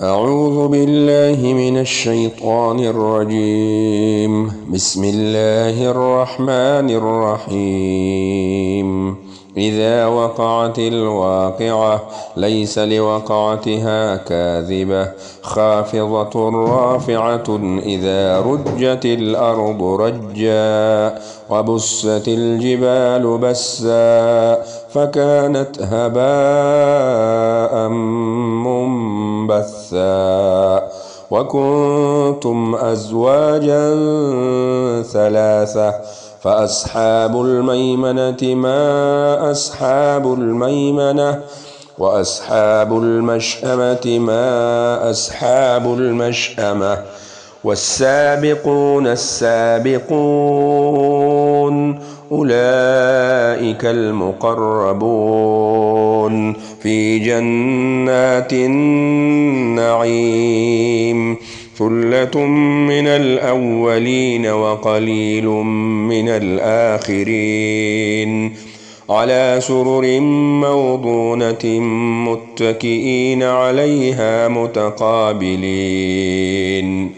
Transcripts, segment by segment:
أعوذ بالله من الشيطان الرجيم. بسم الله الرحمن الرحيم. إذا وقعت الواقعة ليس لوقعتها كاذبة خافضة رافعة إذا رجت الأرض رجا وبست الجبال بسا فكانت هباء منبثا وكنتم أزواجا ثلاثة فأصحاب الميمنة ما أصحاب الميمنة وأصحاب المشأمة ما أصحاب المشأمة والسابقون السابقون أولئك المقربون في جنات النعيم ثلة من الأولين وقليل من الآخرين على سرر موضونة متكئين عليها متقابلين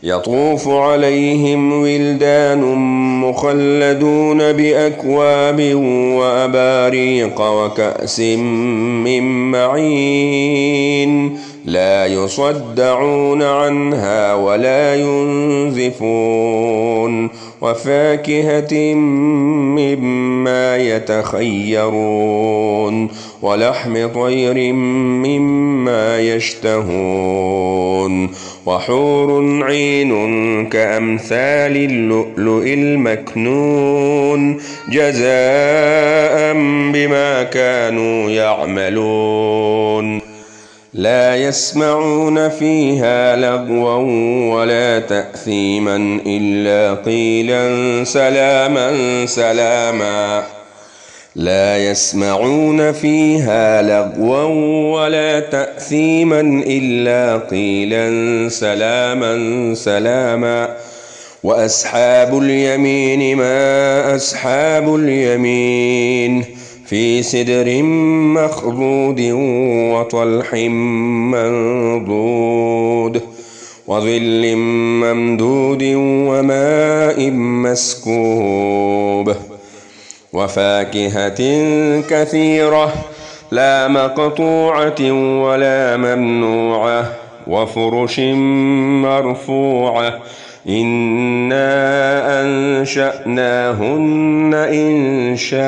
يطوف عليهم ولدان مخلدون بأكواب وأباريق وكأس من معين لا يصدعون عنها ولا ينزفون وفاكهة مما يتخيرون ولحم طير مما يشتهون وحور عين كأمثال اللؤلؤ المكنون جزاء بما كانوا يعملون لا يسمعون فيها لغوا ولا تأثيما إلا قيلا سلاما سلاما لا يسمعون فيها لغوا ولا تأثيما إلا قيلا سلاما سلاما وأصحاب اليمين ما أصحاب اليمين في سدر مخضود وطلح منضود وظل ممدود وماء مسكوب وفاكهة كثيرة لا مقطوعة ولا ممنوعة وفرش مرفوعة إنا أنشأناهن إنشاء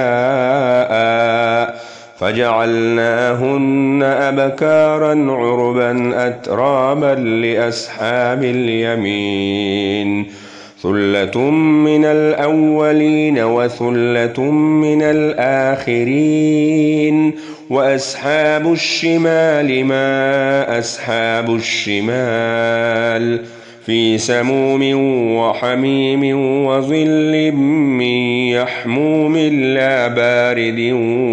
فجعلناهن أبكارا عربا أترابا لأصحاب اليمين ثلة من الأولين وثلة من الآخرين وأصحاب الشمال ما أصحاب الشمال في سموم وحميم وظل من يحموم لا بارد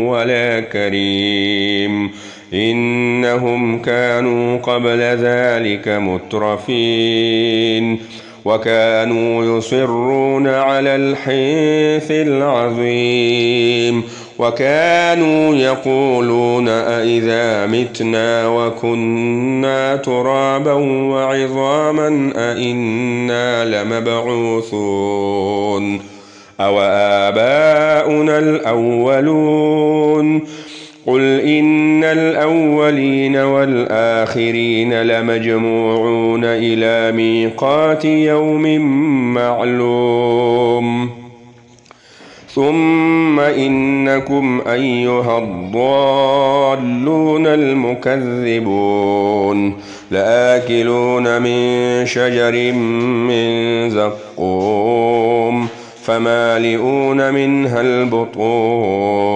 ولا كريم إنهم كانوا قبل ذلك مترفين وكانوا يصرون على الحنث العظيم وكانوا يقولون أئذا متنا وكنا ترابا وعظاما أئنا لمبعوثون أو آباؤنا الأولون قل إن الأولين والآخرين لمجموعون إلى ميقات يوم معلوم ثم إنكم أيها الضالون المكذبون لآكلون من شجر من زقوم فمالئون منها البطون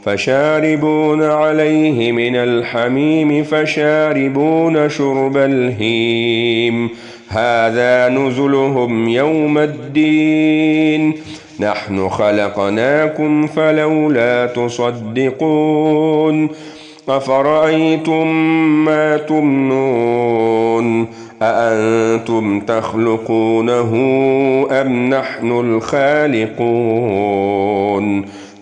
فشاربون عليه من الحميم فشاربون شرب الهيم هذا نزلهم يوم الدين نحن خلقناكم فلولا تصدقون أفرأيتم ما تمنون أأنتم تخلقونه أم نحن الخالقون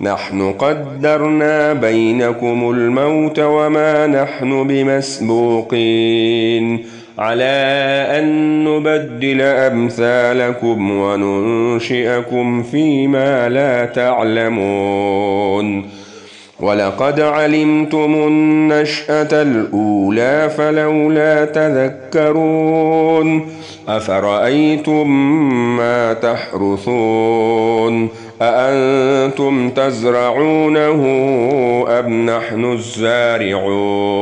نحن قدرنا بينكم الموت وما نحن بمسبوقين على أن نبدل أمثالكم وننشئكم فيما لا تعلمون ولقد علمتم النشأة الأولى فلولا تذكرون أفرأيتم ما تحرثون أأنتم تزرعونه أم نحن الزارعون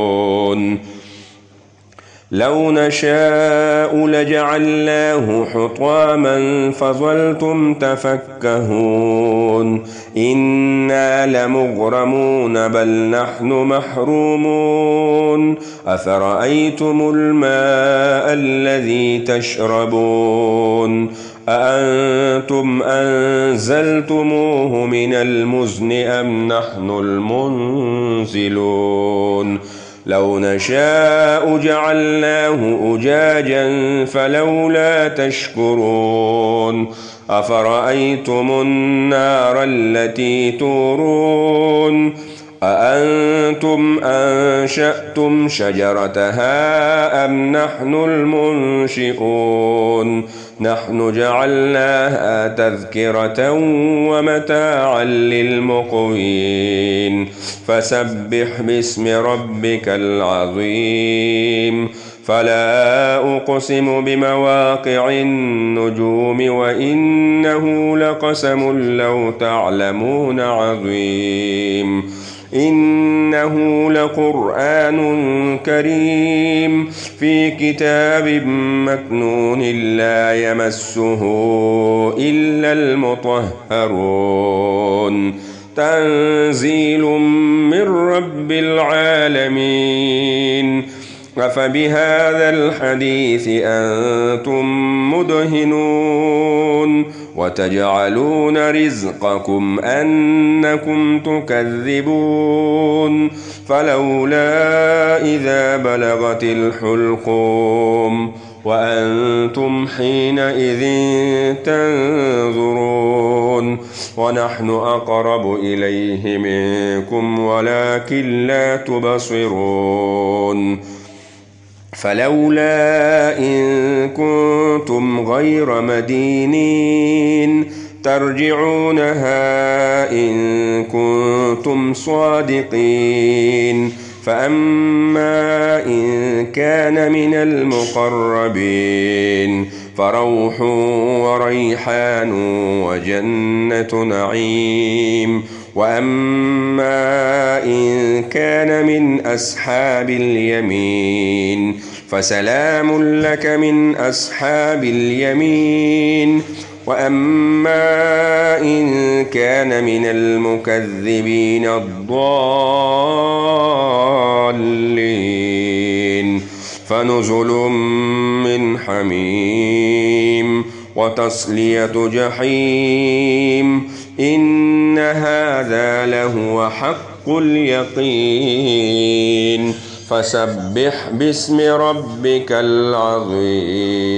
لو نشاء لجعلناه حطاما فظلتم تفكهون إنا لمغرمون بل نحن محرومون أفرأيتم الماء الذي تشربون أأنتم أنزلتموه من المزن أم نحن المنزلون لو نشاء جعلناه أجاجا فلولا تشكرون أفرأيتم النار التي تورون أأنتم أنشأتم شجرتها أم نحن المنشئون نحن جعلناها تذكرة ومتاعا للمقوين فسبح باسم ربك العظيم فلا أقسم بمواقع النجوم وإنه لقسم لو تعلمون عظيم إنه لقرآن كريم في كتاب مكنون لا يمسه إلا المطهرون تنزيل من رب العالمين أفبهذا الحديث أنتم مدهنون وتجعلون رزقكم أنكم تكذبون فلولا إذا بلغت الحلقوم وأنتم حينئذ تنظرون ونحن أقرب إليه منكم ولكن لا تبصرون فلولا إن كنتم غير مدينين ترجعونها إن كنتم صادقين فأما إن كان من المقربين فروح وريحان وجنة نعيم وأما إن كان من أصحاب اليمين فسلام لك من أصحاب اليمين وأما إن كان من المكذبين الضالين فنزل من حميم وتصلية جحيم إن هذا لهو حق اليقين فسبح باسم ربك العظيم.